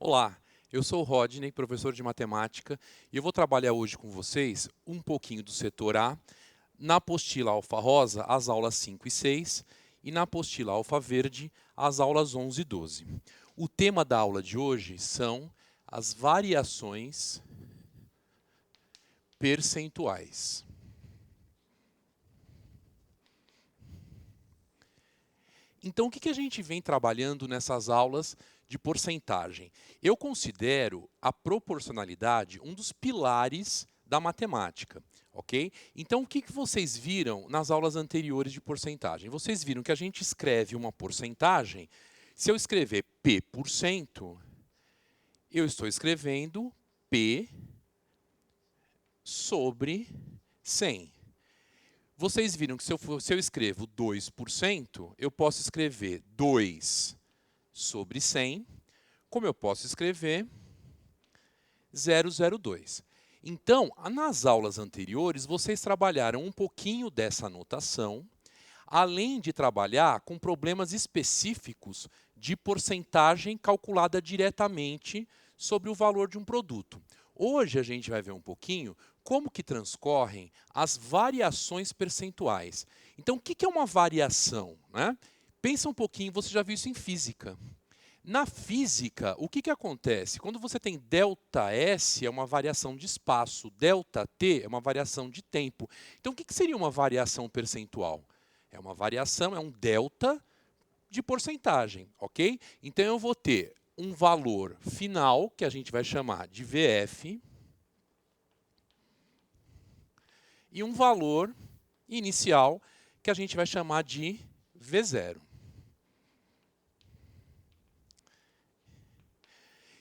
Olá, eu sou o Rodney, professor de matemática, e eu vou trabalhar hoje com vocês um pouquinho do setor A, na apostila alfa rosa, as aulas 5 e 6, e na apostila alfa verde, as aulas 11 e 12. O tema da aula de hoje são as variações percentuais. Então, o que a gente vem trabalhando nessas aulas de porcentagem? Eu considero a proporcionalidade um dos pilares da matemática, ok? Então, o que vocês viram nas aulas anteriores de porcentagem? Vocês viram que a gente escreve uma porcentagem. Se eu escrever P%, eu estou escrevendo P sobre 100. Vocês viram que se eu escrevo 2%, eu posso escrever 2 sobre 100, como eu posso escrever 0,02. Então, nas aulas anteriores, vocês trabalharam um pouquinho dessa notação, além de trabalhar com problemas específicos de porcentagem calculada diretamente sobre o valor de um produto. Hoje a gente vai ver um pouquinho como que transcorrem as variações percentuais. Então, o que é uma variação, né? Pensa um pouquinho, você já viu isso em física. Na física, o que acontece? Quando você tem ΔS, é uma variação de espaço, ΔT é uma variação de tempo. Então, o que seria uma variação percentual? É uma variação, é um delta de porcentagem, ok? Então, eu vou ter um valor final, que a gente vai chamar de VF, e um valor inicial, que a gente vai chamar de V0.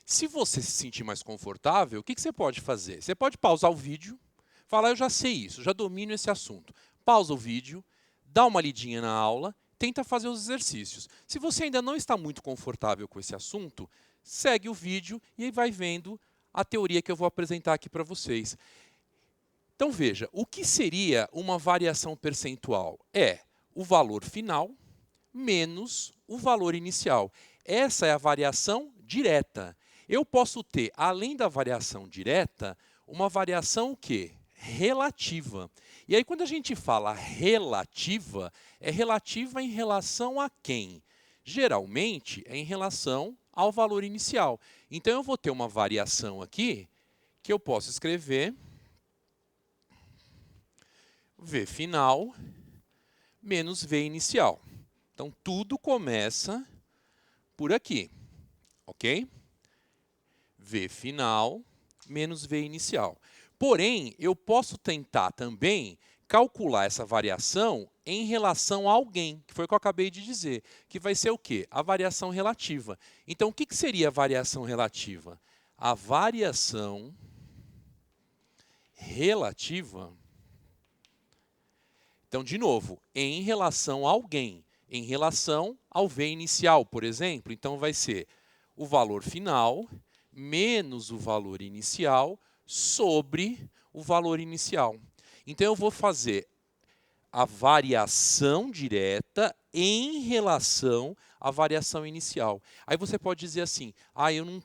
Se você se sentir mais confortável, o que você pode fazer? Você pode pausar o vídeo, falar, eu já sei isso, já domino esse assunto. Pausa o vídeo, dá uma lidinha na aula, tenta fazer os exercícios. Se você ainda não está muito confortável com esse assunto, segue o vídeo e aí vai vendo a teoria que eu vou apresentar aqui para vocês. Então veja, o que seria uma variação percentual? É o valor final menos o valor inicial. Essa é a variação direta. Eu posso ter, além da variação direta, uma variação o quê? Relativa. E aí, quando a gente fala relativa, é relativa em relação a quem? Geralmente, é em relação ao valor inicial. Então, eu vou ter uma variação aqui, que eu posso escrever V final menos V inicial. Então, tudo começa por aqui, ok? V final menos V inicial. Porém, eu posso tentar também calcular essa variação em relação a alguém, que foi o que eu acabei de dizer, que vai ser o quê? A variação relativa. Então, o que seria a variação relativa? A variação relativa, então, de novo, em relação a alguém, em relação ao V inicial, por exemplo. Então, vai ser o valor final menos o valor inicial sobre o valor inicial. Então, eu vou fazer a variação direta em relação à variação inicial. Aí você pode dizer assim, eu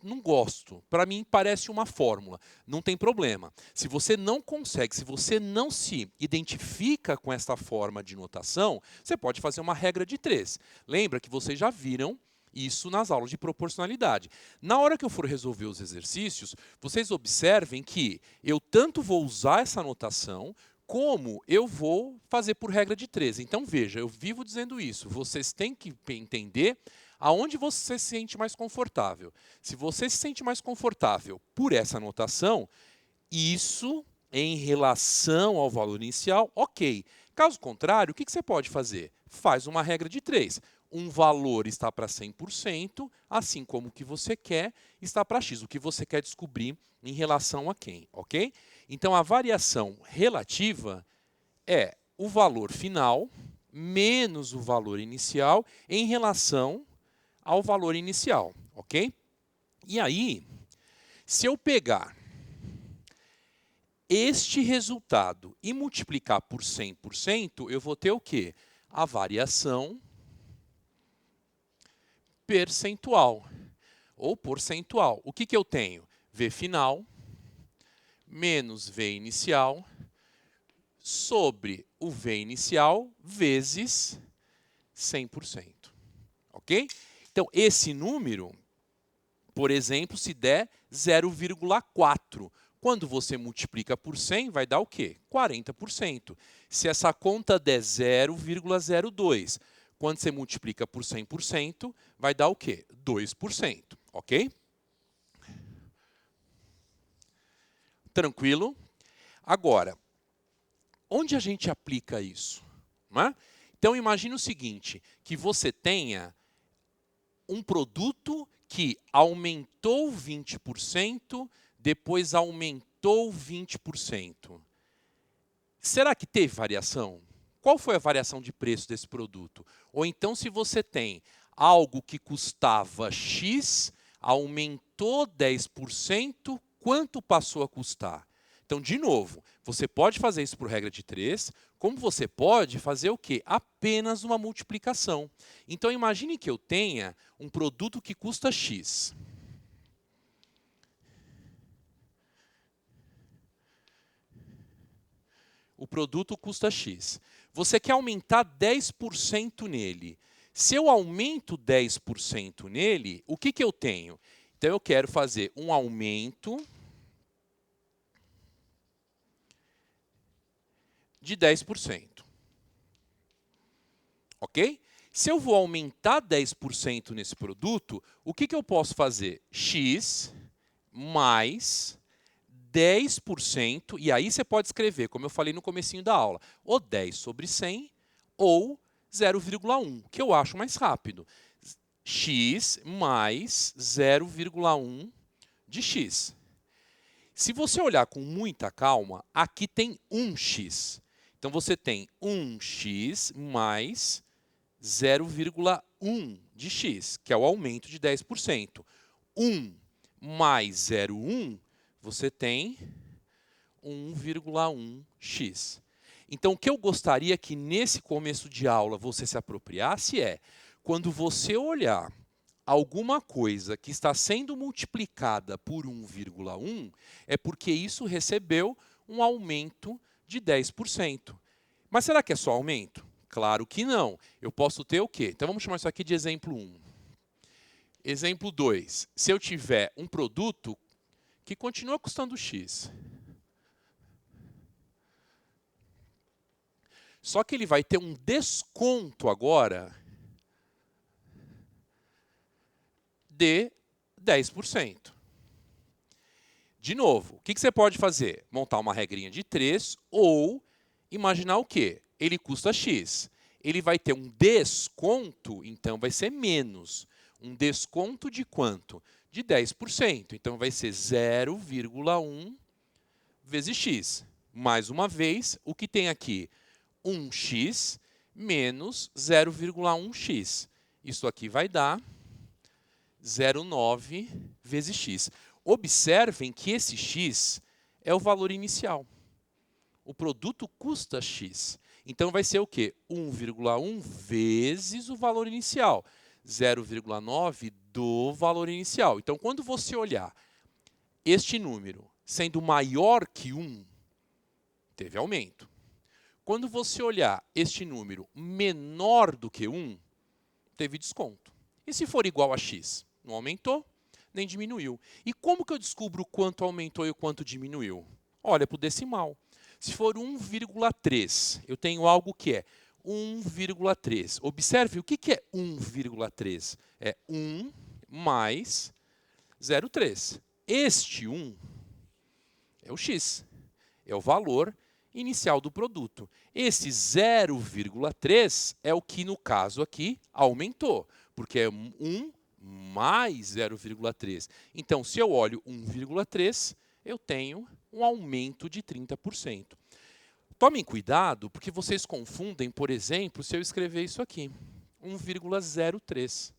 não gosto, para mim parece uma fórmula. Não tem problema. Se você não consegue, se você não se identifica com essa forma de notação, você pode fazer uma regra de 3. Lembra que vocês já viram isso nas aulas de proporcionalidade. Na hora que eu for resolver os exercícios, vocês observem que eu tanto vou usar essa notação, como eu vou fazer por regra de 3. Então, veja, eu vivo dizendo isso. Vocês têm que entender aonde você se sente mais confortável. Se você se sente mais confortável por essa notação, isso em relação ao valor inicial, ok. Caso contrário, o que você pode fazer? Faz uma regra de 3. Um valor está para 100%, assim como o que você quer está para x. O que você quer descobrir em relação a quem, ok? Então, a variação relativa é o valor final menos o valor inicial em relação ao valor inicial, ok? E aí, se eu pegar este resultado e multiplicar por 100%, eu vou ter o quê? A variação percentual. ou percentual. O que, que eu tenho? V final menos V inicial sobre o V inicial vezes 100%. Ok? Então, esse número, por exemplo, se der 0,4. Quando você multiplica por 100, vai dar o quê? 40%. Se essa conta der 0,02, quando você multiplica por 100%, vai dar o quê? 2%. Ok? Tranquilo? Agora, onde a gente aplica isso? Não é? Então, imagine o seguinte, que você tenha um produto que aumentou 20%, depois aumentou 20%. Será que teve variação? Qual foi a variação de preço desse produto? Ou então, se você tem algo que custava X, aumentou 10%, quanto passou a custar? Então, de novo, você pode fazer isso por regra de 3, como você pode fazer o quê? Apenas uma multiplicação. Então, imagine que eu tenha um produto que custa X. O produto custa X. Você quer aumentar 10% nele. Se eu aumento 10% nele, o que, que eu tenho? Então, eu quero fazer um aumento de 10%. Ok? Se eu vou aumentar 10% nesse produto, o que, que eu posso fazer? X mais 10%, e aí você pode escrever, como eu falei no comecinho da aula, ou 10 sobre 100 ou 0,1, que eu acho mais rápido. X mais 0,1 de x. Se você olhar com muita calma, aqui tem 1x. Então, você tem 1x mais 0,1 de x, que é o aumento de 10%. 1 mais 0,1, você tem 1,1x. Então, o que eu gostaria que nesse começo de aula você se apropriasse é, quando você olhar alguma coisa que está sendo multiplicada por 1,1, é porque isso recebeu um aumento de 10%. Mas será que é só aumento? Claro que não. Eu posso ter o quê? Então, vamos chamar isso aqui de exemplo 1. Exemplo 2. Se eu tiver um produto que continua custando X, só que ele vai ter um desconto agora de 10%. De novo, o que você pode fazer? Montar uma regrinha de 3 ou imaginar o quê? Ele custa X. Ele vai ter um desconto, então vai ser menos. Um desconto de quanto? De 10%. Então vai ser 0,1 vezes X. Mais uma vez, o que tem aqui? 1x menos 0,1x. Isso aqui vai dar 0,9 vezes x. Observem que esse x é o valor inicial. O produto custa x. Então, vai ser o quê? 1,1 vezes o valor inicial. 0,9 do valor inicial. Então, quando você olhar este número sendo maior que 1, teve aumento. Quando você olhar este número menor do que 1, teve desconto. E se for igual a x? Não aumentou, nem diminuiu. E como que eu descubro o quanto aumentou e o quanto diminuiu? Olha para o decimal. Se for 1,3, eu tenho algo que é 1,3. Observe o que é 1,3. É 1 mais 0,3. Este 1 é o x, é o valor inicial do produto. Esse 0,3 é o que, no caso aqui, aumentou, porque é 1 mais 0,3. Então, se eu olho 1,3, eu tenho um aumento de 30%. Tomem cuidado, porque vocês confundem, por exemplo, se eu escrever isso aqui, 1,03.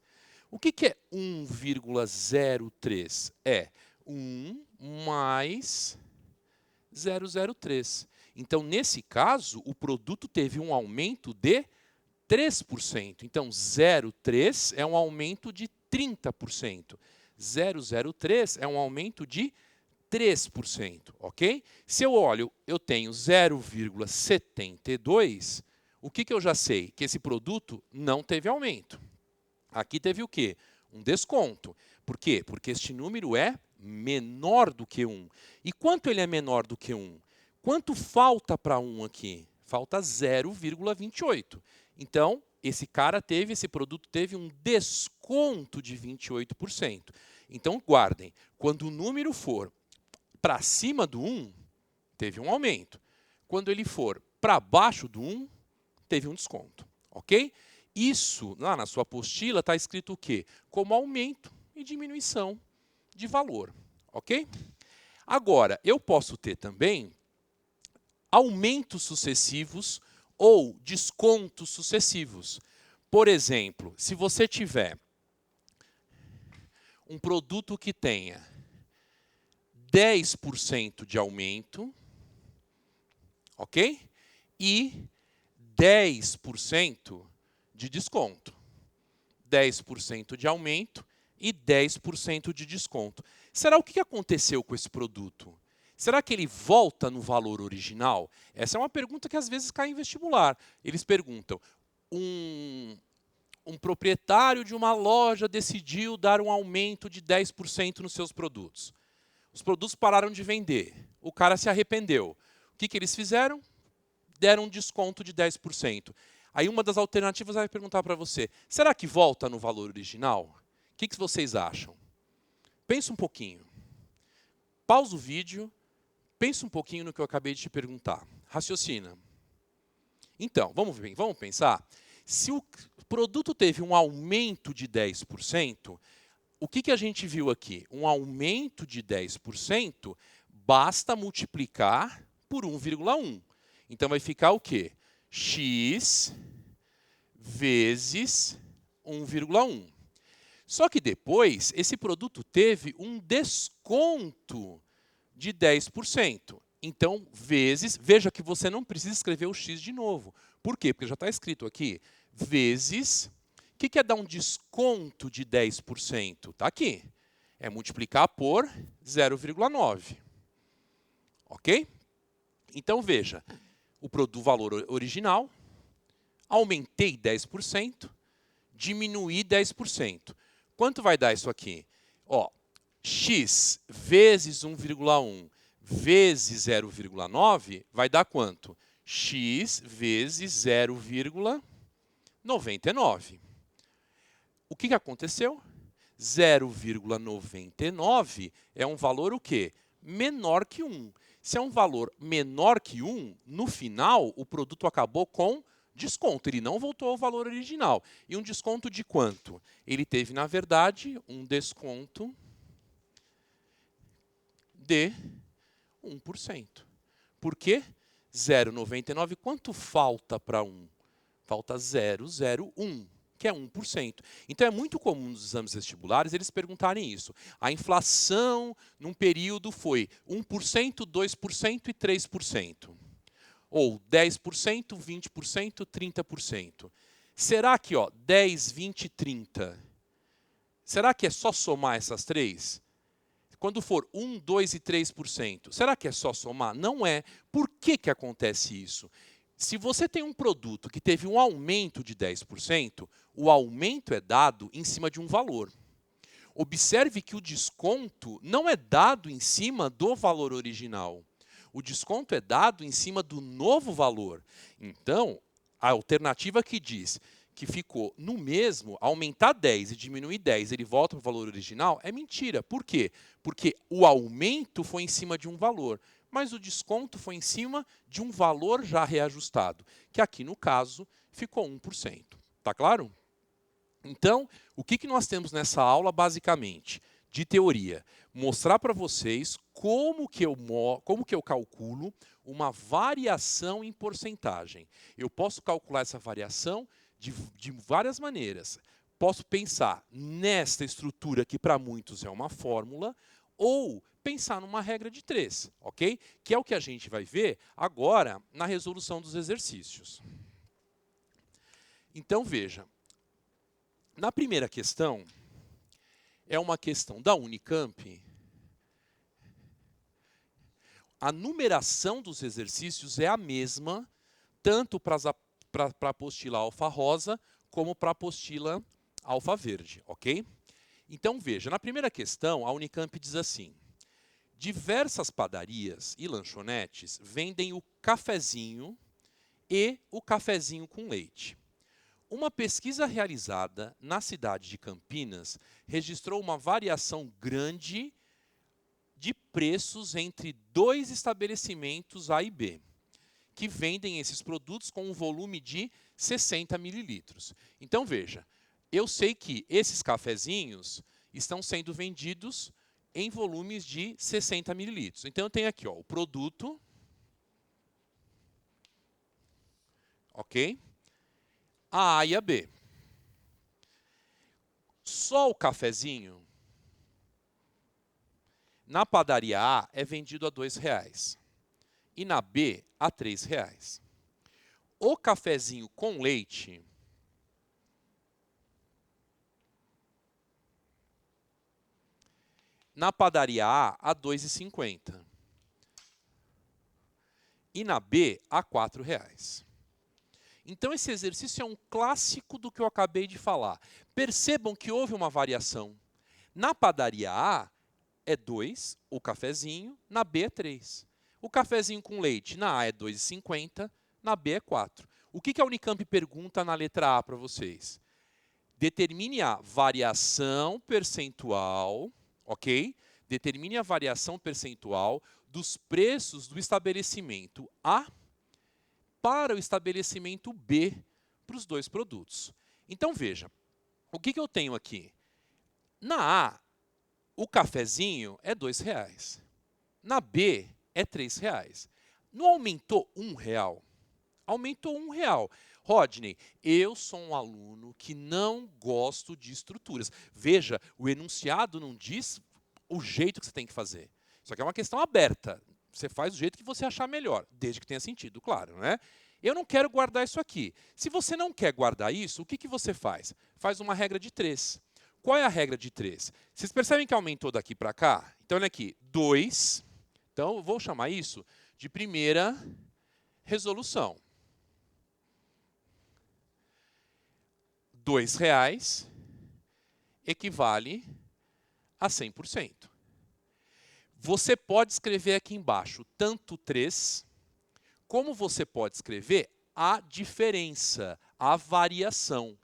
O que é 1,03? É 1 mais 0,03. Então, nesse caso, o produto teve um aumento de 3%. Então, 0,3 é um aumento de 30%. 0,03 é um aumento de 3%, ok? Se eu olho, eu tenho 0,72, o que eu já sei? Que esse produto não teve aumento. Aqui teve o quê? Um desconto. Por quê? Porque este número é menor do que 1. E quanto ele é menor do que 1? Quanto falta para 1 aqui? Falta 0,28. Então, esse produto teve um desconto de 28%. Então, guardem, quando o número for para cima do 1, teve um aumento. Quando ele for para baixo do 1, teve um desconto, ok? Isso, lá na sua apostila, está escrito o quê? Como aumento e diminuição de valor, ok? Agora, eu posso ter também aumentos sucessivos ou descontos sucessivos. Por exemplo, se você tiver um produto que tenha 10% de aumento, ok? E 10% de desconto. 10% de aumento e 10% de desconto. Será o que aconteceu com esse produto? Será que ele volta no valor original? Essa é uma pergunta que às vezes cai em vestibular. Eles perguntam, um proprietário de uma loja decidiu dar um aumento de 10% nos seus produtos. Os produtos pararam de vender. O cara se arrependeu. O que eles fizeram? Deram um desconto de 10%. Aí uma das alternativas vai perguntar para você, será que volta no valor original? O que vocês acham? Pensa um pouquinho. Pausa o vídeo, pensa um pouquinho no que eu acabei de te perguntar. Raciocina. Então, vamos pensar. Se o produto teve um aumento de 10%, o que a gente viu aqui? Um aumento de 10%, basta multiplicar por 1,1. Então, vai ficar o quê? X vezes 1,1. Só que depois, esse produto teve um desconto de 10%. Então, vezes, veja que você não precisa escrever o x de novo. Por quê? Porque já está escrito aqui, vezes, o que é dar um desconto de 10%? Está aqui. É multiplicar por 0,9. Ok? Então, veja, o valor original, aumentei 10%, diminuí 10%. Quanto vai dar isso aqui? Ó, x vezes 1,1 vezes 0,9 vai dar quanto? X vezes 0,99. O que aconteceu? 0,99 é um valor o quê? Menor que 1. Se é um valor menor que 1, no final, o produto acabou com desconto. Ele não voltou ao valor original. E um desconto de quanto? Ele teve, na verdade, um desconto de 1%. Por quê? 0,99. Quanto falta para 1? Falta 0,01. Que é 1%. Então, é muito comum nos exames vestibulares eles perguntarem isso. A inflação num período foi 1%, 2% e 3%. Ou 10%, 20%, 30%. Será que 10, 20 e 30, será que é só somar essas três? Quando for 1, 2 e 3%, será que é só somar? Não é. Por que acontece isso? Se você tem um produto que teve um aumento de 10%, o aumento é dado em cima de um valor. Observe que o desconto não é dado em cima do valor original. O desconto é dado em cima do novo valor. Então, a alternativa que diz que ficou no mesmo, aumentar 10 e diminuir 10, ele volta para o valor original, é mentira. Por quê? Porque o aumento foi em cima de um valor, mas o desconto foi em cima de um valor já reajustado, que aqui no caso ficou 1%. Tá claro? Então, o que nós temos nessa aula basicamente? De teoria, mostrar para vocês como que eu calculo uma variação em porcentagem. Eu posso calcular essa variação de várias maneiras. Posso pensar nesta estrutura que para muitos é uma fórmula, ou pensar numa regra de 3, ok? Que é o que a gente vai ver agora na resolução dos exercícios. Então, veja, na primeira questão, é uma questão da Unicamp, a numeração dos exercícios é a mesma, tanto para a apostila alfa rosa, como para a apostila alfa verde, ok? Então, veja, na primeira questão, a Unicamp diz assim: diversas padarias e lanchonetes vendem o cafezinho e o cafezinho com leite. Uma pesquisa realizada na cidade de Campinas registrou uma variação grande de preços entre dois estabelecimentos A e B, que vendem esses produtos com um volume de 60 mililitros. Então, veja, eu sei que esses cafezinhos estão sendo vendidos em volumes de 60 mililitros. Então, eu tenho aqui ó, o produto, ok? A A e a B. Só o cafezinho, na padaria A, é vendido a R$ 2,00 e na B, a R$ 3,00. O cafezinho com leite na padaria A, a R$ 2,50 e na B, a R$ 4,00. Então, esse exercício é um clássico do que eu acabei de falar. Percebam que houve uma variação. Na padaria A, é 2, o cafezinho, na B é 3. O cafezinho com leite na A é 2,50, na B é 4. O que a Unicamp pergunta na letra A para vocês? Determine a variação percentual, ok? Determine a variação percentual dos preços do estabelecimento A para o estabelecimento B para os dois produtos. Então, veja, o que eu tenho aqui? Na A, o cafezinho é R$ 2,00. Na B, é R$ 3,00. Não aumentou R$ 1,00? Aumentou R$ 1,00. Rodney, eu sou um aluno que não gosto de estruturas. Veja, o enunciado não diz o jeito que você tem que fazer. Isso aqui é uma questão aberta. Você faz do jeito que você achar melhor, desde que tenha sentido, claro, né? Eu não quero guardar isso aqui. Se você não quer guardar isso, o que você faz? Faz uma regra de 3. Qual é a regra de 3? Vocês percebem que aumentou daqui para cá? Então, olha aqui, 2. Então, eu vou chamar isso de primeira resolução. R$ 2,00 equivale a 100%. Você pode escrever aqui embaixo tanto 3, como você pode escrever a diferença, a variação.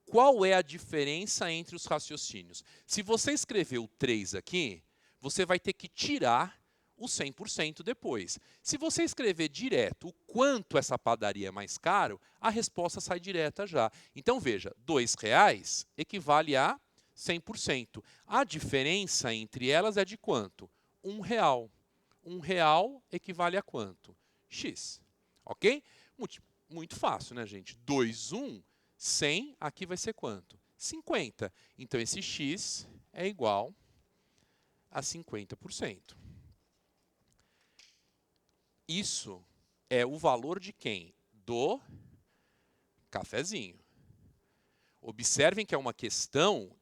Qual é a diferença entre os raciocínios? Se você escreveu 3 aqui, você vai ter que tirar o 100% depois. Se você escrever direto o quanto essa padaria é mais caro, a resposta sai direta já. Então, veja, R$ 2,00 equivale a 100%. A diferença entre elas é de quanto? R$ 1,00. R$ 1,00 equivale a quanto? X. Ok? Muito fácil, né, gente? 2, 1, 100, aqui vai ser quanto? 50. Então, esse x é igual a 50%. Isso é o valor de quem? Do cafezinho. Observem que é uma questão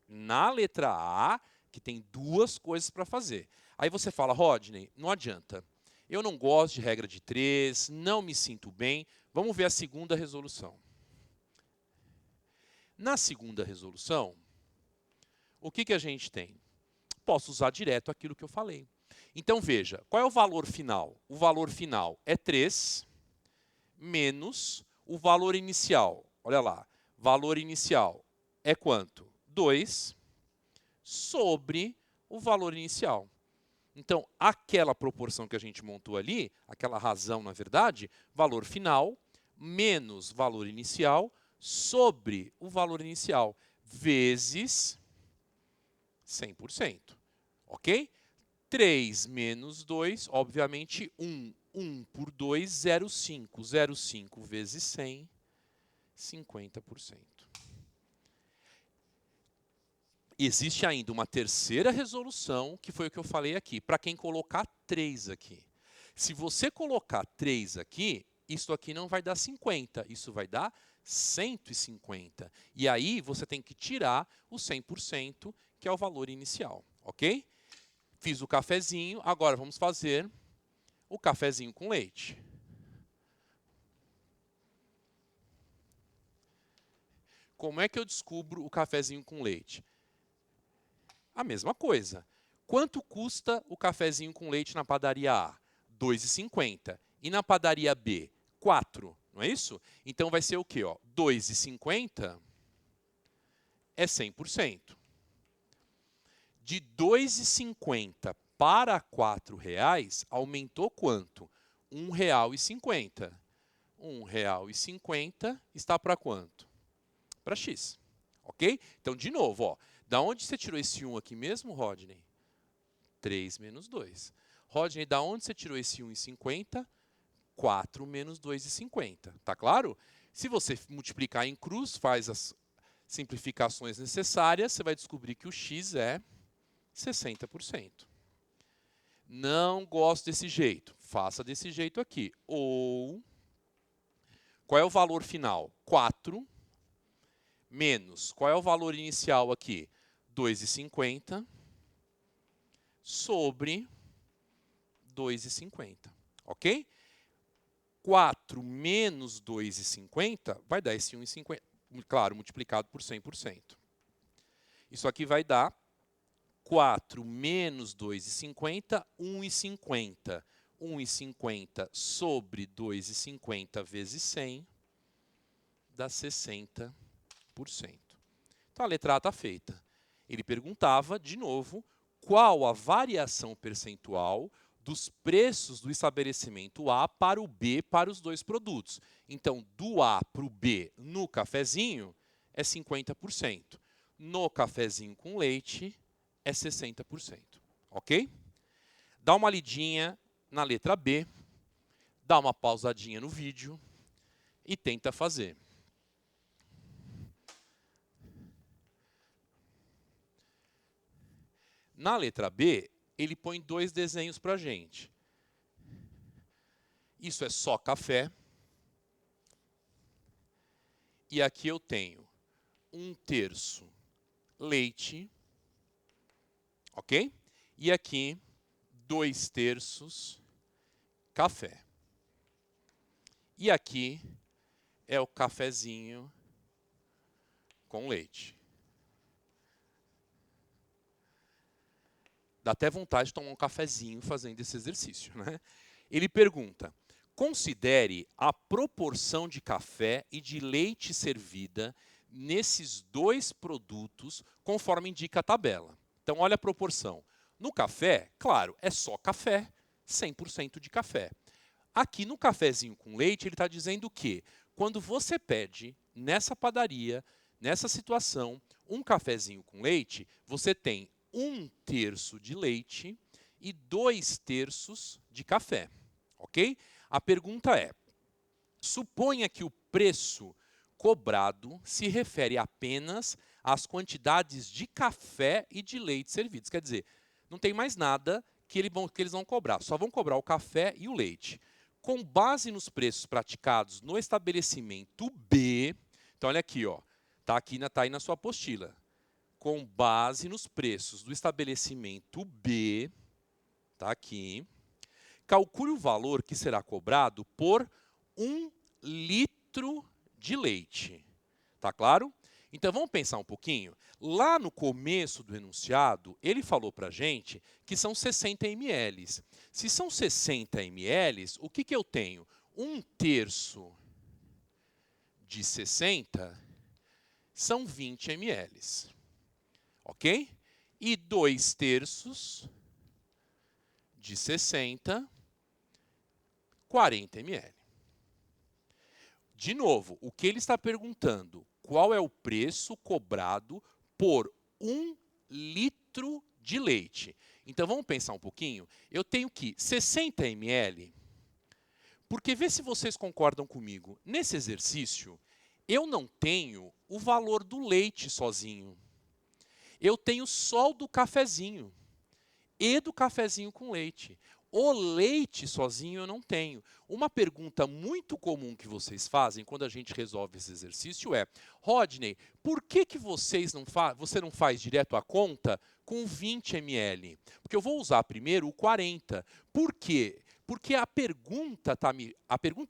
na letra A que tem duas coisas para fazer. Aí você fala, Rodney, não adianta. Eu não gosto de regra de 3, não me sinto bem. Vamos ver a segunda resolução. Na segunda resolução, o que a gente tem? Posso usar direto aquilo que eu falei. Então, veja, qual é o valor final? O valor final é 3 menos o valor inicial. Olha lá, valor inicial é quanto? 2 sobre o valor inicial. Então, aquela proporção que a gente montou ali, aquela razão, na verdade, valor final menos valor inicial sobre o valor inicial, vezes 100%. Ok? 3 menos 2, obviamente 1. 1 por 2, 0,5. 0,5 vezes 100, 50%. Existe ainda uma terceira resolução, que foi o que eu falei aqui, para quem colocar 3 aqui. Se você colocar 3 aqui, isso aqui não vai dar 50, isso vai dar 150. E aí você tem que tirar o 100%, que é o valor inicial, ok? Fiz o cafezinho, agora vamos fazer o cafezinho com leite. Como é que eu descubro o cafezinho com leite? A mesma coisa. Quanto custa o cafezinho com leite na padaria A? R$ 2,50. E na padaria B? 4, não é isso? Então vai ser o quê? R$ 2,50 é 100%. De R$ 2,50 para R$ 4,00, aumentou quanto? R$ 1,50. R$ 1,50 está para quanto? Para X. Ok? Então, de novo, ó, da onde você tirou esse 1 aqui mesmo, Rodney? 3 menos 2. Rodney, da onde você tirou esse 1,50? 4 menos 2,50. Tá claro? Se você multiplicar em cruz, faz as simplificações necessárias, você vai descobrir que o x é 60%. Não gosto desse jeito. Faça desse jeito aqui. Ou, qual é o valor final? 4 menos, qual é o valor inicial aqui? 2,50 sobre 2,50, ok? 4 menos 2,50 vai dar esse 1,50, claro, multiplicado por 100%. Isso aqui vai dar 4 menos 2,50, 1,50. 1,50 sobre 2,50 vezes 100 dá 60%. Então a letra A está feita. Ele perguntava, de novo, qual a variação percentual dos preços do estabelecimento A para o B para os dois produtos. Então, do A para o B no cafezinho é 50%. No cafezinho com leite é 60%. Ok? Dá uma lidinha na letra B, dá uma pausadinha no vídeo e tenta fazer. Na letra B, ele põe dois desenhos para a gente. Isso é só café. E aqui eu tenho 1/3 leite, ok? E aqui 2/3 café. E aqui é o cafezinho com leite. Dá até vontade de tomar um cafezinho fazendo esse exercício, né? Ele pergunta: considere a proporção de café e de leite servida nesses dois produtos, conforme indica a tabela. Então, olha a proporção. No café, claro, é só café, 100% de café. Aqui no cafezinho com leite, ele está dizendo que quando você pede nessa padaria, nessa situação, um cafezinho com leite, você tem 1/3 de leite e 2/3 de café, ok? A pergunta é, suponha que o preço cobrado se refere apenas às quantidades de café e de leite servidos. Quer dizer, não tem mais nada que eles vão cobrar, só vão cobrar o café e o leite. Com base nos preços praticados no estabelecimento B, então olha aqui, ó, tá aí na sua apostila. Com base nos preços do estabelecimento B, tá aqui, calcule o valor que será cobrado por 1 litro de leite. Tá claro? Então vamos pensar um pouquinho. Lá no começo do enunciado, ele falou para a gente que são 60 ml. Se são 60 ml, o que eu tenho? 1/3 de 60 são 20 ml. Ok? E 2/3 de 60, 40 ml. De novo, o que ele está perguntando? Qual é o preço cobrado por 1 litro de leite? Então vamos pensar um pouquinho. Eu tenho que 60 ml, porque vê se vocês concordam comigo. Nesse exercício, eu não tenho o valor do leite sozinho. Eu tenho só o do cafezinho e do cafezinho com leite. O leite sozinho eu não tenho. Uma pergunta muito comum que vocês fazem quando a gente resolve esse exercício é: Rodney, por que você não faz direto a conta com 20 ml? Porque eu vou usar primeiro o 40. Por quê? Porque a pergunta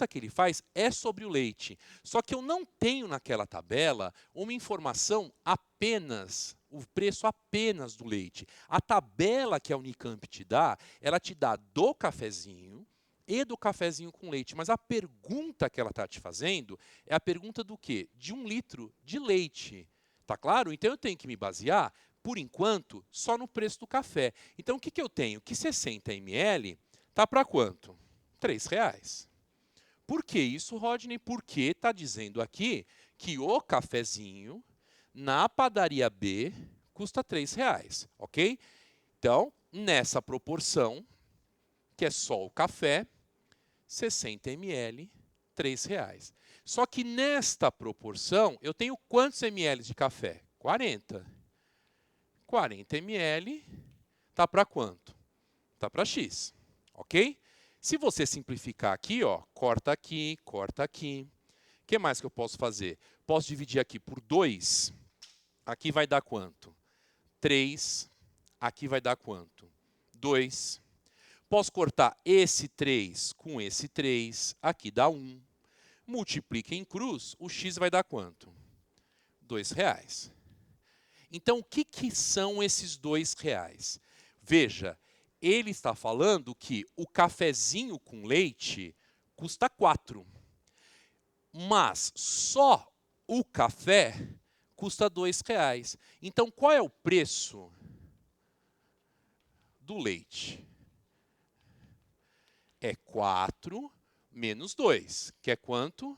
que ele faz é sobre o leite. Só que eu não tenho naquela tabela uma informação apenas, o preço apenas do leite. A tabela que a Unicamp te dá, ela te dá do cafezinho e do cafezinho com leite. Mas a pergunta que ela está te fazendo é a pergunta do quê? De 1 litro de leite. Tá claro? Então eu tenho que me basear, por enquanto, só no preço do café. Então o que eu tenho? Que 60 ml tá para quanto? R$3. Por que isso, Rodney? Porque está dizendo aqui que o cafezinho na padaria B custa R$3, ok? Então, nessa proporção, que é só o café, 60 ml, R$3. Só que nesta proporção, eu tenho quantos ml de café? 40. 40 ml está para quanto? Está para X, ok? Se você simplificar aqui, ó, corta aqui, corta aqui. O que mais que eu posso fazer? Posso dividir aqui por 2. Aqui vai dar quanto? 3. Aqui vai dar quanto? 2. Posso cortar esse 3 com esse 3. Aqui dá 1. Multiplica em cruz, o x vai dar quanto? R$2. Então, o que são esses R$2? Veja, ele está falando que o cafezinho com leite custa 4. Mas só o café custa R$2. Então, qual é o preço do leite? É 4 menos 2, que é quanto?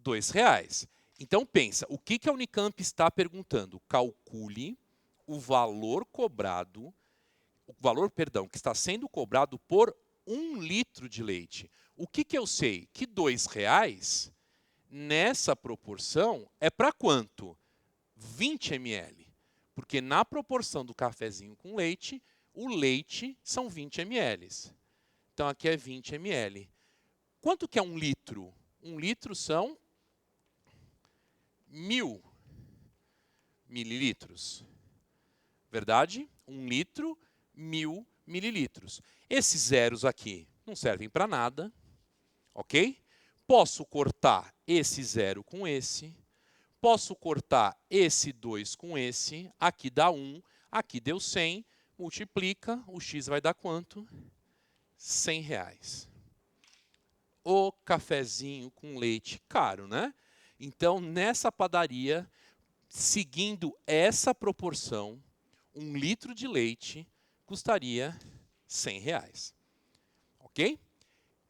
R$2. Então, pensa, o que a Unicamp está perguntando? Calcule o valor cobrado, que está sendo cobrado por 1 litro de leite. O que eu sei? Que R$2, nessa proporção, é para quanto? 20 ml. Porque na proporção do cafezinho com leite, o leite são 20 ml. Então, aqui é 20 ml. Quanto que é 1 litro? 1 litro são 1000 mililitros. Verdade? 1 litro, 1000 mililitros. Esses zeros aqui não servem para nada, ok? Posso cortar esse zero com esse. Posso cortar esse 2 com esse. Aqui dá 1, aqui deu 100. Multiplica, o x vai dar quanto? R$100. O cafezinho com leite caro, né? Então, nessa padaria, seguindo essa proporção, 1 litro de leite custaria R$100. Ok?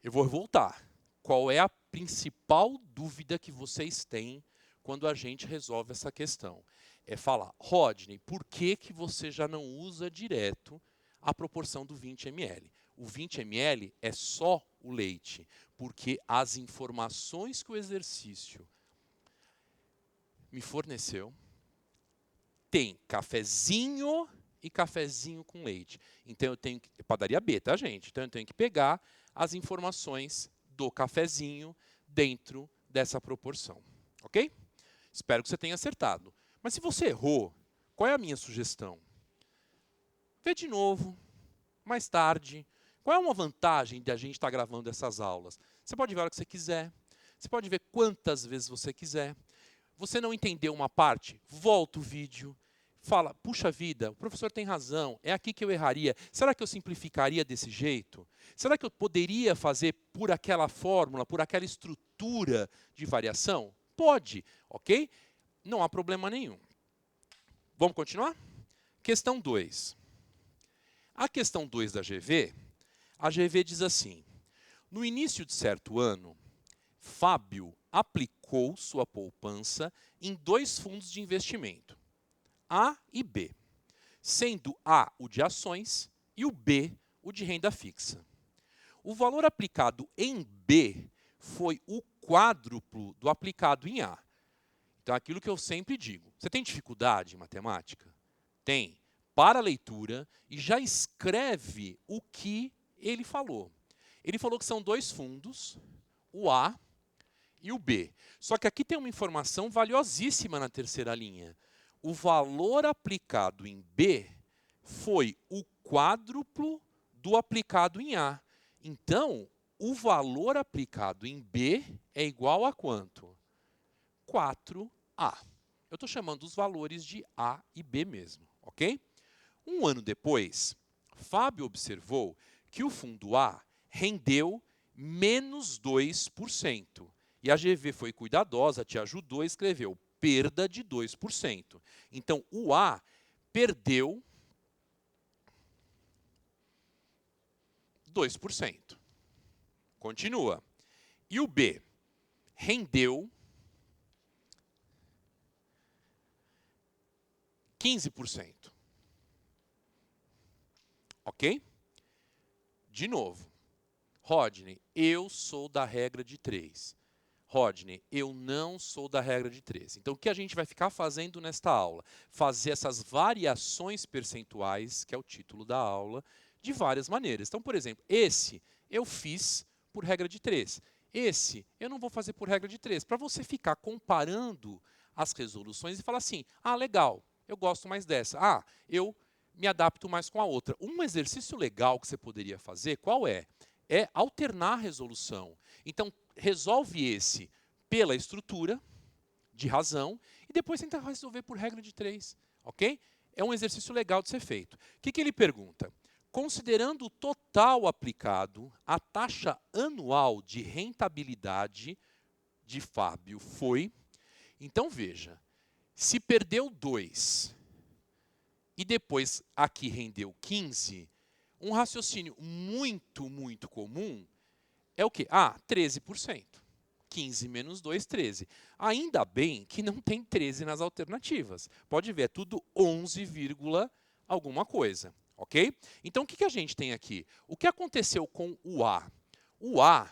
Eu vou voltar. Qual é a principal dúvida que vocês têm quando a gente resolve essa questão? É falar, Rodney, por que você já não usa direto a proporção do 20 ml? O 20 ml é só o leite, porque as informações que o exercício me forneceu tem cafezinho e cafezinho com leite. Então eu tenho que, padaria B, tá, gente? Então eu tenho que pegar as informações do cafezinho dentro dessa proporção, ok? Espero que você tenha acertado. Mas se você errou, qual é a minha sugestão? Vê de novo, mais tarde. Qual é uma vantagem de a gente estar gravando essas aulas? Você pode ver a hora que você quiser. Você pode ver quantas vezes você quiser. Você não entendeu uma parte? Volta o vídeo. Fala, puxa vida, o professor tem razão, é aqui que eu erraria. Será que eu simplificaria desse jeito? Será que eu poderia fazer por aquela fórmula, por aquela estrutura de variação? Pode, ok? Não há problema nenhum. Vamos continuar? Questão 2. A questão 2 da GV, a GV diz assim: no início de certo ano, Fábio aplicou sua poupança em 2 fundos de investimento, A e B, sendo A o de ações e o B o de renda fixa. O valor aplicado em B foi o quádruplo do aplicado em A. Então, aquilo que eu sempre digo. Você tem dificuldade em matemática? Tem. Para a leitura e já escreve o que ele falou? Ele falou que são dois fundos, o A e o B. Só que aqui tem uma informação valiosíssima na terceira linha. O valor aplicado em B foi o quádruplo do aplicado em A. Então, o valor aplicado em B é igual a quanto? 4A. Eu estou chamando os valores de A e B mesmo, ok? Um ano depois, Fábio observou que o fundo A rendeu menos 2%. E a GV foi cuidadosa, te ajudou e escreveu perda de 2%. Então, o A perdeu 2%. Continua. E o B rendeu 15%. Ok? De novo. Rodney, eu sou da regra de 3. Rodney, eu não sou da regra de 3. Então, o que a gente vai ficar fazendo nesta aula? Fazer essas variações percentuais, que é o título da aula, de várias maneiras. Então, por exemplo, esse eu fiz por regra de 3. Esse eu não vou fazer por regra de 3. Para você ficar comparando as resoluções e falar assim, ah, legal, eu gosto mais dessa. Ah, eu me adapto mais com a outra. Um exercício legal que você poderia fazer, qual é? É alternar a resolução. Então, resolve esse pela estrutura de razão e depois tenta resolver por regra de 3, ok? É um exercício legal de ser feito. O que ele pergunta? Considerando o total aplicado, a taxa anual de rentabilidade de Fábio foi... Então, veja, se perdeu 2 e depois aqui rendeu 15, um raciocínio muito comum é o quê? Ah, 13%. 15 menos 2, 13. Ainda bem que não tem 13 nas alternativas. Pode ver, é tudo 11, alguma coisa. Ok? Então, o que a gente tem aqui? O que aconteceu com o A? O A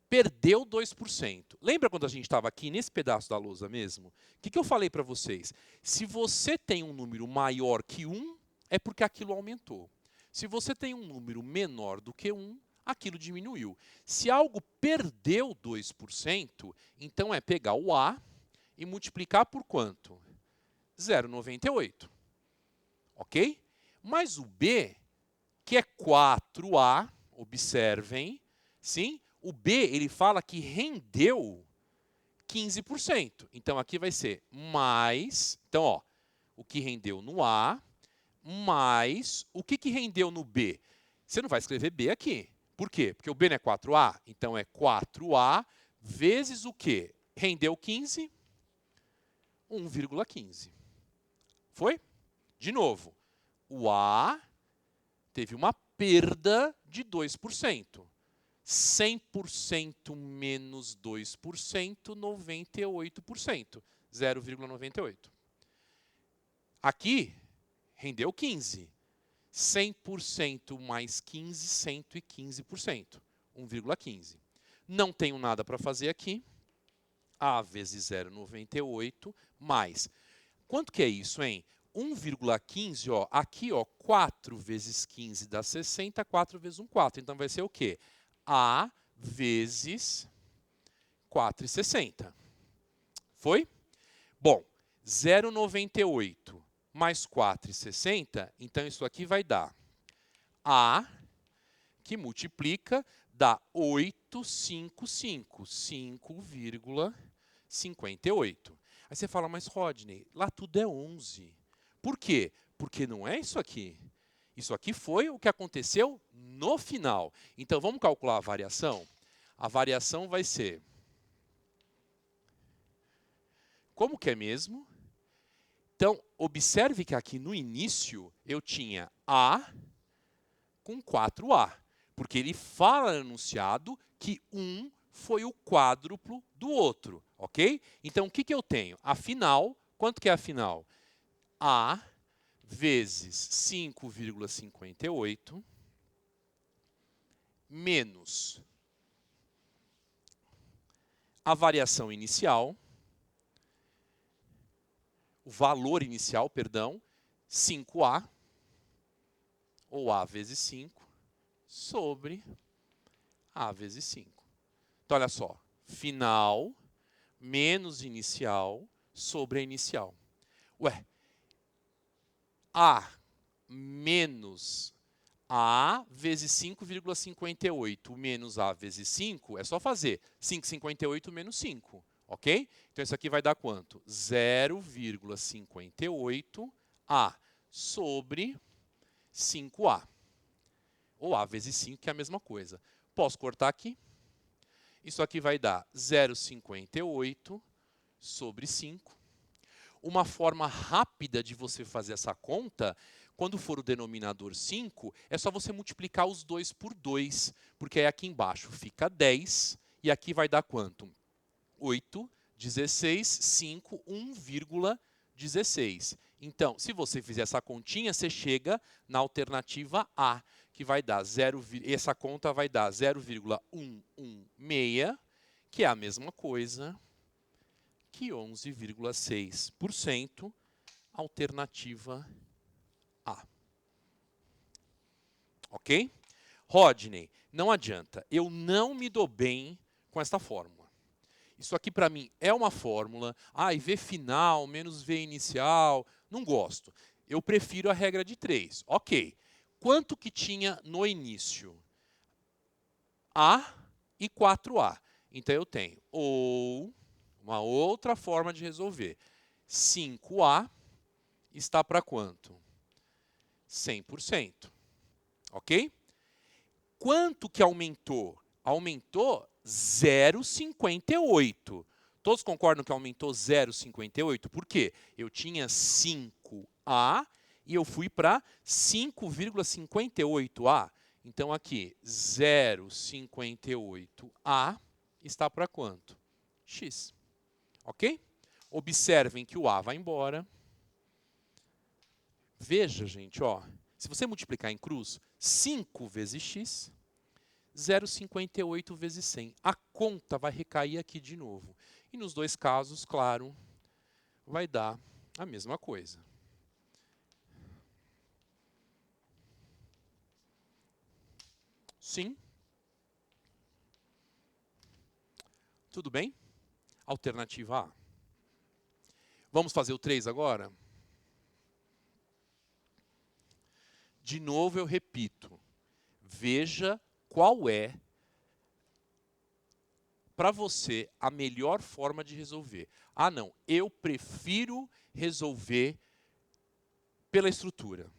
perdeu 2%. Lembra quando a gente estava aqui nesse pedaço da lousa mesmo? O que eu falei para vocês? Se você tem um número maior que 1, é porque aquilo aumentou. Se você tem um número menor do que 1, aquilo diminuiu. Se algo perdeu 2%, então é pegar o A e multiplicar por quanto? 0,98. Ok? Mas o B, que é 4A, observem, sim? O B, ele fala que rendeu 15%. Então, aqui vai ser mais... Então, ó, o que rendeu no A, mais o que rendeu no B. Você não vai escrever B aqui. Por quê? Porque o B não é 4A. Então, é 4A vezes o quê? Rendeu 15? 1,15. Foi? De novo, o A teve uma perda de 2%. 100% menos 2%, 98%. 0,98. Aqui, rendeu 15. 100% mais 15, 115%. 1,15. Não tenho nada para fazer aqui. A vezes 0,98 mais. Quanto que é isso, hein? 1,15, ó, aqui, ó, 4 vezes 15 dá 60, 4 vezes 1, 4. Então, vai ser o quê? A vezes 4,60. Foi? Bom, 0,98 mais 4,60, então isso aqui vai dar A, que multiplica, dá 855, 5,58. Aí você fala, mas Rodney, lá tudo é 11. Por quê? Porque não é isso aqui. Isso aqui foi o que aconteceu no final. Então, vamos calcular a variação? A variação vai ser... Como que é mesmo? Então, observe que aqui no início eu tinha A com 4A. Porque ele fala no enunciado que um foi o quádruplo do outro. Ok? Então, o que eu tenho? Afinal, quanto que é afinal? A vezes 5,58 menos a variação inicial, o valor inicial, perdão, 5A, ou A vezes 5, sobre A vezes 5. Então, olha só. Final menos inicial sobre a inicial. Ué, A menos A vezes 5,58 menos A vezes 5, é só fazer 5,58 menos 5, ok? Então, isso aqui vai dar quanto? 0,58A sobre 5A. Ou A vezes 5, que é a mesma coisa. Posso cortar aqui? Isso aqui vai dar 0,58 sobre 5. Uma forma rápida de você fazer essa conta, quando for o denominador 5, é só você multiplicar os dois por 2, porque aí aqui embaixo fica 10, e aqui vai dar quanto? 8, 16, 5, 1,16. Então, se você fizer essa continha, você chega na alternativa A, que vai dar essa conta vai dar 0,116, que é a mesma coisa que 11,6%, alternativa A. Ok? Rodney, não adianta, eu não me dou bem com esta fórmula. Isso aqui para mim é uma fórmula, e V final menos V inicial, não gosto. Eu prefiro a regra de 3. Ok, quanto que tinha no início? A e 4A. Então eu tenho ou uma outra forma de resolver. 5A está para quanto? 100%. Ok? Quanto que aumentou? Aumentou 0,58. Todos concordam que aumentou 0,58? Por quê? Eu tinha 5A e eu fui para 5,58A. Então, aqui, 0,58A está para quanto? X. Ok? Observem que o A vai embora. Veja, gente, ó, se você multiplicar em cruz, 5 vezes x, 0,58 vezes 100. A conta vai recair aqui de novo. E nos dois casos, claro, vai dar a mesma coisa. Sim? Tudo bem? Alternativa A. Vamos fazer o 3 agora? De novo eu repito. Veja qual é, para você, a melhor forma de resolver. Não, eu prefiro resolver pela estrutura.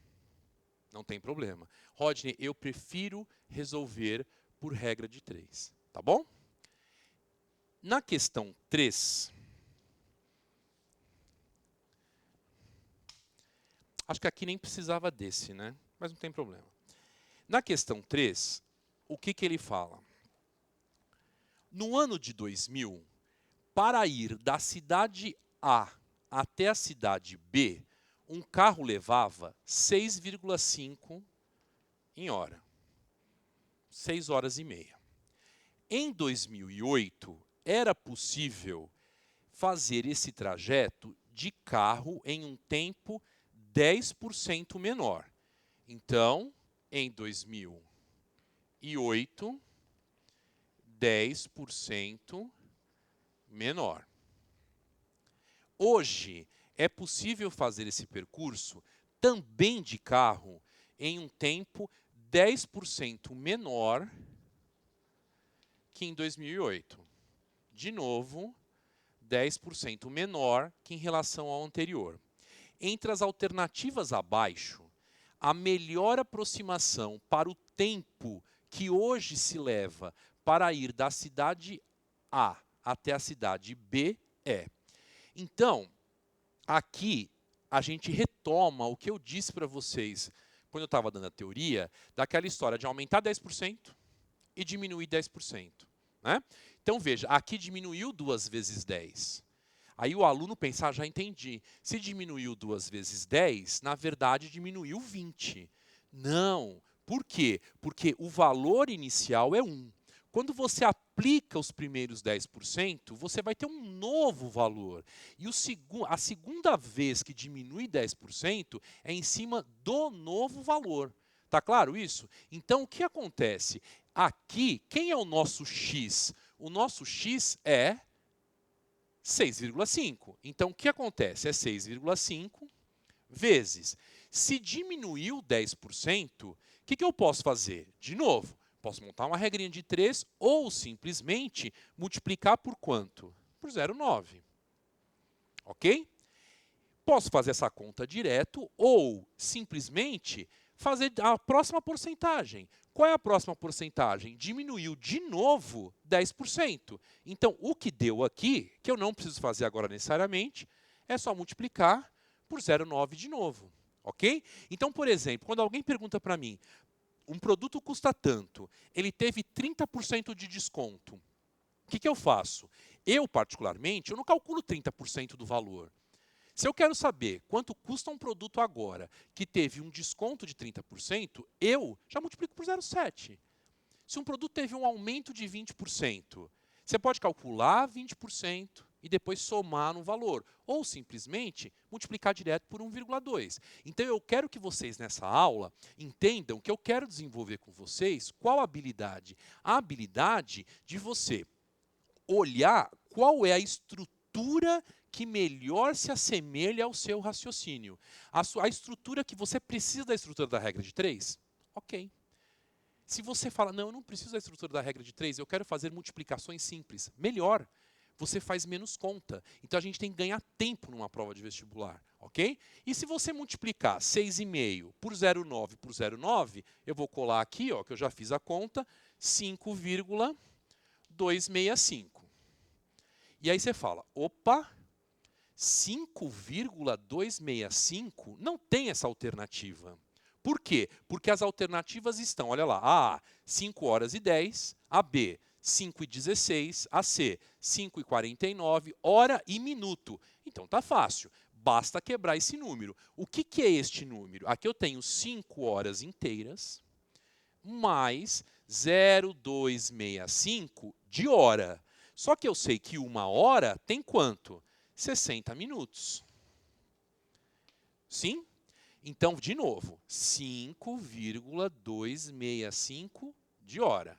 Não tem problema. Rodney, eu prefiro resolver por regra de 3. Tá bom? Na questão 3, acho que aqui nem precisava desse, né? Mas não tem problema. Na questão 3, o que ele fala? No ano de 2000, para ir da cidade A até a cidade B, um carro levava 6,5 em hora. 6 horas e meia. Em 2008, era possível fazer esse trajeto de carro em um tempo 10% menor. Então, em 2008, 10% menor. Hoje, é possível fazer esse percurso também de carro em um tempo 10% menor que em 2008. De novo, 10% menor que em relação ao anterior. Entre as alternativas abaixo, a melhor aproximação para o tempo que hoje se leva para ir da cidade A até a cidade B é. Então, aqui a gente retoma o que eu disse para vocês quando eu estava dando a teoria, daquela história de aumentar 10% e diminuir 10%. Né? Então, veja, aqui diminuiu 2 vezes 10. Aí o aluno pensa, já entendi. Se diminuiu 2 vezes 10, na verdade diminuiu 20. Não. Por quê? Porque o valor inicial é 1. Quando você aplica os primeiros 10%, você vai ter um novo valor. E a segunda vez que diminui 10% é em cima do novo valor. Tá claro isso? Então, o que acontece? Aqui, quem é o nosso x? O nosso x é 6,5. Então, o que acontece? É 6,5 vezes. Se diminuiu 10%, o que eu posso fazer? De novo, posso montar uma regrinha de 3 ou simplesmente multiplicar por quanto? Por 0,9. Ok? Posso fazer essa conta direto ou simplesmente fazer a próxima porcentagem. Qual é a próxima porcentagem? Diminuiu de novo 10%. Então, o que deu aqui, que eu não preciso fazer agora necessariamente, é só multiplicar por 0,9 de novo. Ok? Então, por exemplo, quando alguém pergunta para mim, um produto custa tanto, ele teve 30% de desconto, o que eu faço? Eu, particularmente, eu não calculo 30% do valor. Se eu quero saber quanto custa um produto agora que teve um desconto de 30%, eu já multiplico por 0,7. Se um produto teve um aumento de 20%, você pode calcular 20% e depois somar no valor. Ou simplesmente multiplicar direto por 1,2. Então eu quero que vocês nessa aula entendam que eu quero desenvolver com vocês qual habilidade? A habilidade de você olhar qual é a estrutura que melhor se assemelha ao seu raciocínio. A estrutura que você precisa da estrutura da regra de 3? Ok. Se você fala, não, eu não preciso da estrutura da regra de 3, eu quero fazer multiplicações simples. Melhor. Você faz menos conta. Então a gente tem que ganhar tempo numa prova de vestibular, ok? E se você multiplicar 6,5 por 0,9 por 0,9, eu vou colar aqui, ó, que eu já fiz a conta, 5,265. E aí você fala, opa, 5,265 não tem essa alternativa. Por quê? Porque as alternativas estão, olha lá, a A, 5 horas e 10, a B, 5 e 16, a C, 5 e 49, hora e minuto. Então tá fácil, basta quebrar esse número. O que é este número? Aqui eu tenho 5 horas inteiras, mais 0,265 de hora. Só que eu sei que uma hora tem quanto? 60 minutos. Sim? Então, de novo, 5,265 de hora.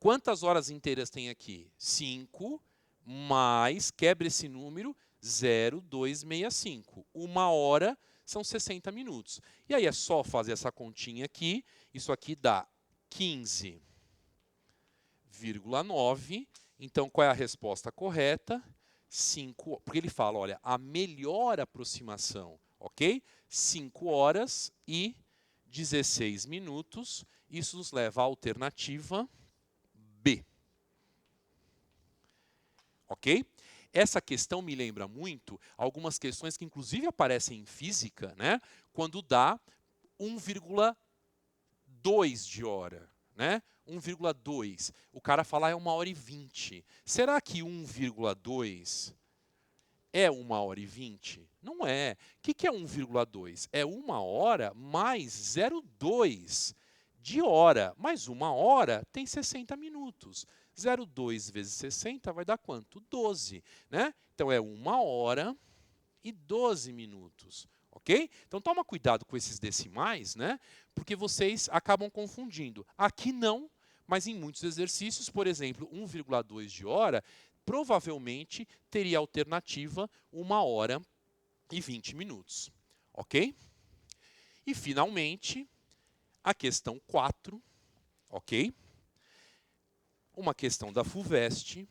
Quantas horas inteiras tem aqui? 5 mais, quebra esse número, 0,265. Uma hora são 60 minutos. E aí é só fazer essa continha aqui. Isso aqui dá 15,9. Então, qual é a resposta correta? 5, porque ele fala, olha, a melhor aproximação, ok? 5 horas e 16 minutos. Isso nos leva à alternativa B. Ok? Essa questão me lembra muito algumas questões que inclusive aparecem em física, né? Quando dá 1,2 de hora, né? 1,2. O cara fala é 1h20. Será que 1,2 é 1h20? Não é. O que é 1,2? É 1 hora mais 0,2 de hora. Mais 1 hora tem 60 minutos. 0,2 vezes 60 vai dar quanto? 12. Né? Então é 1 hora e 12 minutos. Ok? Então toma cuidado com esses decimais, né? Porque vocês acabam confundindo. Aqui não, mas em muitos exercícios, por exemplo, 1,2 de hora, provavelmente teria alternativa 1 hora e 20 minutos. Ok? E finalmente, a questão 4, ok? Uma questão da FUVEST,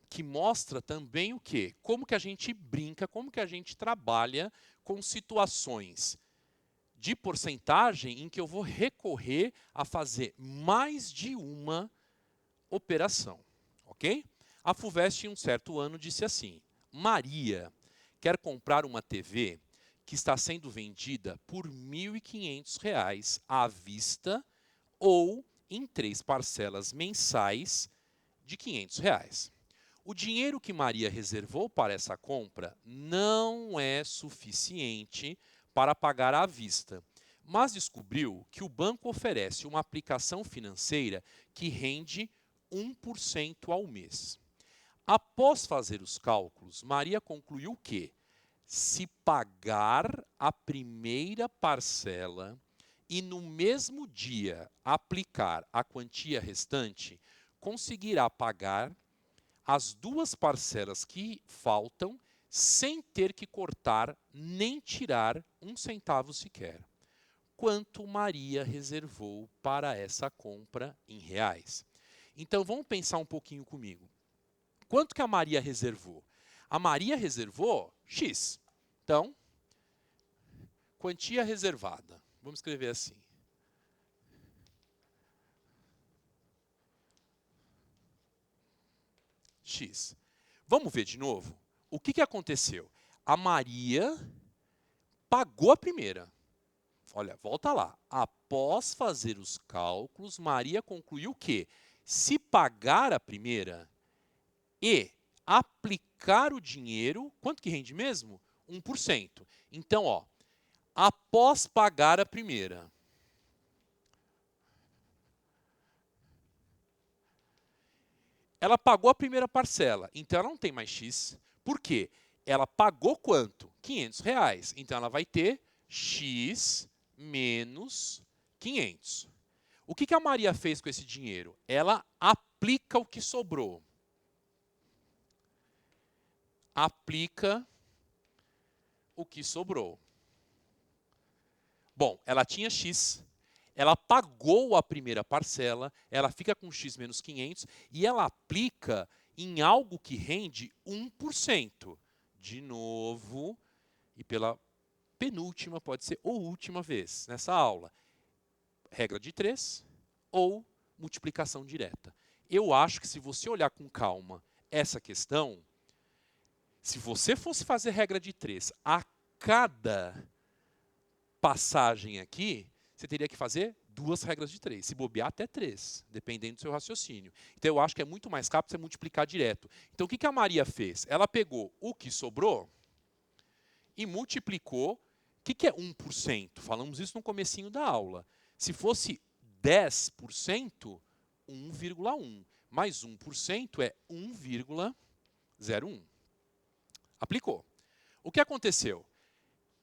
que mostra também o quê? Como que a gente brinca, como que a gente trabalha com situações de porcentagem em que eu vou recorrer a fazer mais de uma operação, ok? A FUVEST, em um certo ano, disse assim, Maria quer comprar uma TV que está sendo vendida por R$ 1.500 à vista ou em 3 parcelas mensais de R$ 500. O dinheiro que Maria reservou para essa compra não é suficiente para pagar à vista, mas descobriu que o banco oferece uma aplicação financeira que rende 1% ao mês. Após fazer os cálculos, Maria concluiu que se pagar a primeira parcela e no mesmo dia aplicar a quantia restante, conseguirá pagar as duas parcelas que faltam sem ter que cortar nem tirar um centavo sequer. Quanto Maria reservou para essa compra em reais? Então vamos pensar um pouquinho comigo. Quanto que a Maria reservou? A Maria reservou X. Então, quantia reservada. Vamos escrever assim. X. Vamos ver de novo? O que aconteceu? A Maria pagou a primeira. Olha, volta lá. Após fazer os cálculos, Maria concluiu que, se pagar a primeira e aplicar o dinheiro, quanto que rende mesmo? 1%. Então, ó, após pagar a primeira, ela pagou a primeira parcela, então ela não tem mais X. Por quê? Ela pagou quanto? R$500. Então ela vai ter X menos 500. O que a Maria fez com esse dinheiro? Ela aplica o que sobrou. Aplica o que sobrou. Bom, ela tinha X, ela pagou a primeira parcela, ela fica com X menos 500 e ela aplica em algo que rende 1%. De novo, e pela penúltima, pode ser ou última vez nessa aula, regra de 3 ou multiplicação direta. Eu acho que se você olhar com calma essa questão, se você fosse fazer regra de 3 a cada passagem aqui, você teria que fazer 2 regras de 3, se bobear até 3, dependendo do seu raciocínio. Então eu acho que é muito mais rápido você multiplicar direto. Então o que a Maria fez? Ela pegou o que sobrou e multiplicou. O que é 1%? Falamos isso no comecinho da aula. Se fosse 10%, 1,1. Mais 1% é 1,01. Aplicou. O que aconteceu?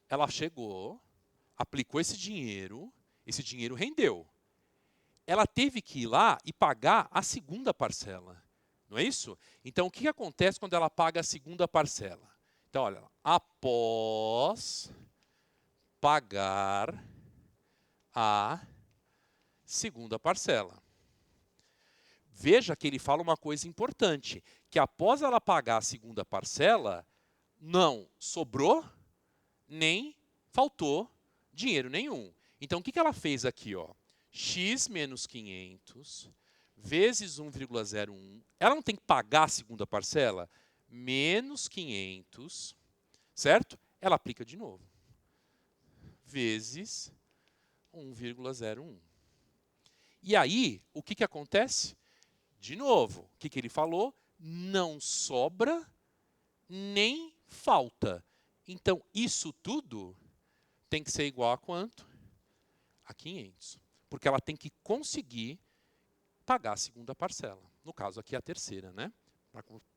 Ela chegou, aplicou esse dinheiro rendeu. Ela teve que ir lá e pagar a segunda parcela. Não é isso? Então, o que acontece quando ela paga a segunda parcela? Então, olha, após pagar a segunda parcela. Veja que ele fala uma coisa importante, que após ela pagar a segunda parcela, não sobrou nem faltou dinheiro nenhum. Então, o que ela fez aqui? Ó? X menos 500 vezes 1,01. Ela não tem que pagar a segunda parcela? Menos 500, certo? Ela aplica de novo. Vezes 1,01. E aí, o que acontece? De novo, o que ele falou? Não sobra nem falta. Então, isso tudo tem que ser igual a quanto? A 500. Porque ela tem que conseguir pagar a segunda parcela. No caso aqui, a terceira, né?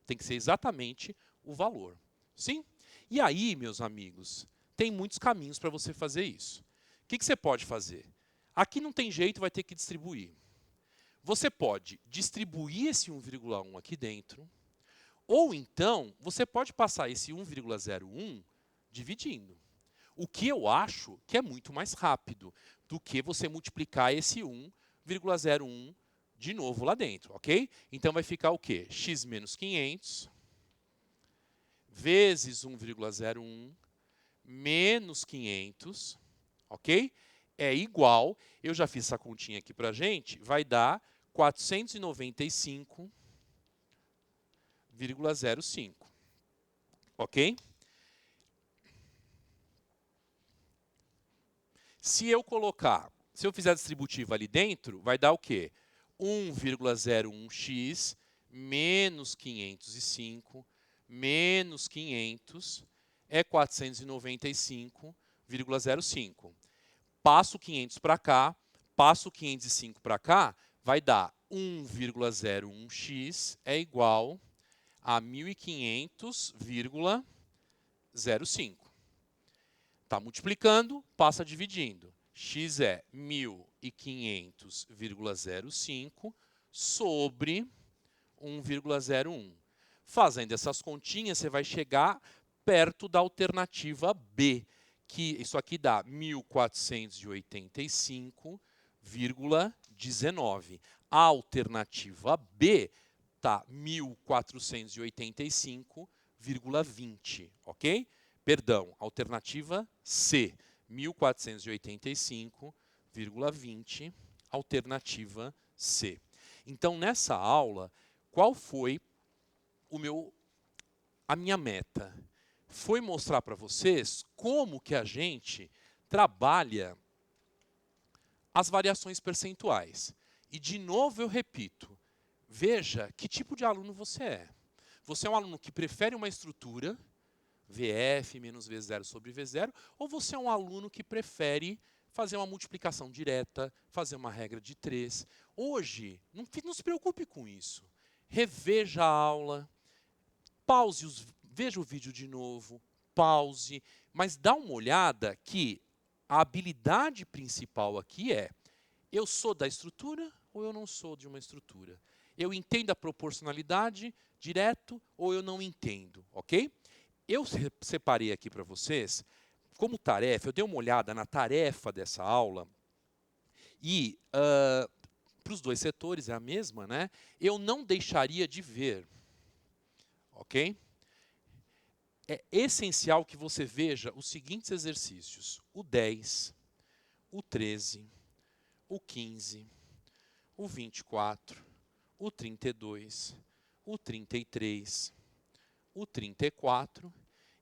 Tem que ser exatamente o valor. Sim? E aí, meus amigos, tem muitos caminhos para você fazer isso. O que você pode fazer? Aqui não tem jeito, vai ter que distribuir. Você pode distribuir esse 1,1 aqui dentro, ou então, você pode passar esse 1,01 dividindo. O que eu acho que é muito mais rápido do que você multiplicar esse 1,01 de novo lá dentro, ok? Então vai ficar o quê? X menos 500 vezes 1,01 menos 500, ok? É igual, eu já fiz essa continha aqui para a gente, vai dar 495,05, ok? Se eu fizer a distributiva ali dentro, vai dar o quê? 1,01x menos 505 menos 500 é 495,05. Passo 500 para cá, passo 505 para cá, vai dar 1,01x é igual a 1.500,05. Está multiplicando, passa dividindo. X é 1.500,05 sobre 1,01. Fazendo essas continhas, você vai chegar perto da alternativa B, que isso aqui dá 1.485,19. A alternativa B está 1.485,20, ok? Perdão, alternativa C, 1.485,20, alternativa C. Então, nessa aula, qual foi a minha meta? Foi mostrar para vocês como que a gente trabalha as variações percentuais. E, de novo, eu repito, veja que tipo de aluno você é. Você é um aluno que prefere uma estrutura, VF menos V0 sobre V0, ou você é um aluno que prefere fazer uma multiplicação direta, fazer uma regra de 3. Hoje, não se preocupe com isso. Reveja a aula, veja o vídeo de novo, pause, mas dá uma olhada que a habilidade principal aqui é: eu sou da estrutura ou eu não sou de uma estrutura? Eu entendo a proporcionalidade direto ou eu não entendo, ok? Eu separei aqui para vocês, como tarefa, eu dei uma olhada na tarefa dessa aula e para os dois setores é a mesma, né? Eu não deixaria de ver, ok? É essencial que você veja os seguintes exercícios: o 10, o 13, o 15, o 24, o 32, o 33, o 34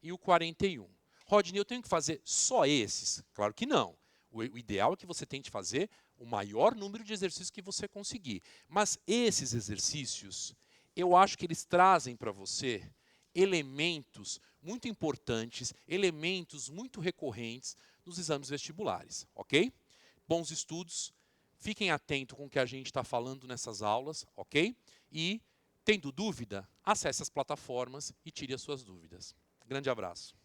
e o 41. Rodney, eu tenho que fazer só esses? Claro que não. O ideal é que você tente fazer o maior número de exercícios que você conseguir. Mas esses exercícios, eu acho que eles trazem para você elementos muito importantes, elementos muito recorrentes nos exames vestibulares, ok? Bons estudos, fiquem atentos com o que a gente está falando nessas aulas, ok? E, tendo dúvida, acesse as plataformas e tire as suas dúvidas. Grande abraço.